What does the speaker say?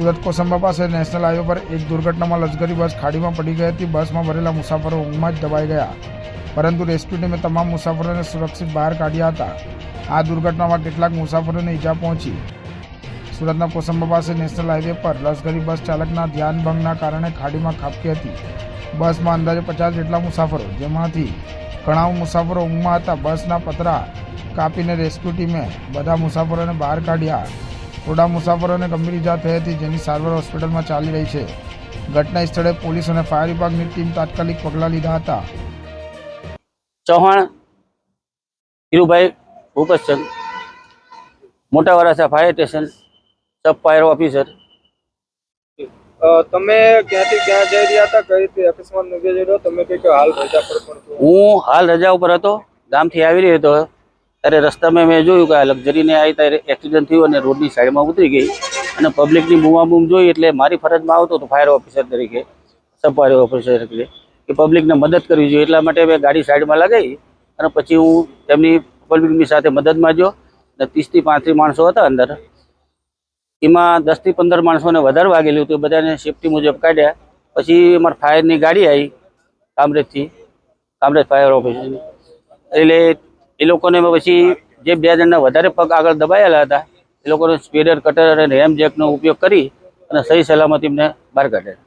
સુરત કોસંબા પાસે national highway પર એક દુર્ઘટનામાં લશ્કરી બસ ખાડીમાં પડી ગઈ હતી। બસમાં ભરેલા મુસાફરો ઊંઘમાં જ દબાઈ ગયા, પરંતુ રેસ્ક્યુ ટીમે તમામ મુસાફરોને સુરક્ષિત બહાર કાઢ્યા હતા। આ દુર્ઘટનામાં કેટલાક મુસાફરોને ઈજા પહોંચી। સુરતના કોસંબા પાસે નેશનલ હાઈવે પર લશ્કરી બસ ચાલકના ધ્યાનભંગના કારણે ખાડીમાં ખાબકી હતી। બસમાં અંદાજે 50 જેટલા મુસાફરો, જેમાંથી ઘણા મુસાફરો ઊંઘમાં હતા। બસના પતરા કાપીને રેસ્ક્યુ ટીમે બધા મુસાફરોને બહાર કાઢ્યા। થોડા મુસાફરોને ગંભીર ઈજા થઈ હતી, જેની સારવાર હોસ્પિટલમાં ચાલી રહી છે। ઘટના સ્થળે પોલીસ અને ફાયર વિભાગની ટીમ તાત્કાલિક પગલાં લીધા હતા। चौहान हीरूभाई भूपेशचंद, मोटा वरासा फायर स्टेशन, सब फायर ऑफिसर। તમે ક્યાંથી ક્યાં જઈ રહ્યા હતા? કઈ રીતે અકસ્માત નોંધાયો? તમે કઈ હાલ રજા પર પણ છો? હું હાલ રજા ઉપર હતો, ગામથી આવી રહ્યો હતો ત્યારે રસ્તામાં મેં જોયું કે આ લક્ઝરીને આવી ત્યારે એક્સિડન્ટ થયું અને રોડની સાઈડમાં ઉતરી ગઈ અને પબ્લિકની બૂમાબૂમ જોઈ એટલે મારી ફરજમાં આવતો હતો ફાયર ઓફિસર તરીકે, સબ ફાયર ઓફિસર તરીકે કે પબ્લિકને મદદ કરવી જોઈએ। એટલા માટે મેં ગાડી સાઈડમાં લગાવી અને પછી હું તેમની પબ્લિકની સાથે મદદમાં ગયો અને 30 થી 35 માણસો હતા અંદર। એમાં 10 થી 15 માણસોને વધારે વાગેલું હતું, બધાને સેફટી મુજબ કાઢ્યા। પછી અમારી ફાયરની ગાડી આવી કામરેજ ફાયર ઓફિસની, એટલે એ લોકોને પછી જે 2 જણના વધારે પગ આગળ દબાયેલા હતા એ લોકોને સ્પીડર કટર અને રેમ જેકનો ઉપયોગ કરી અને સહી સલામત એમને બહાર કાઢ્યા।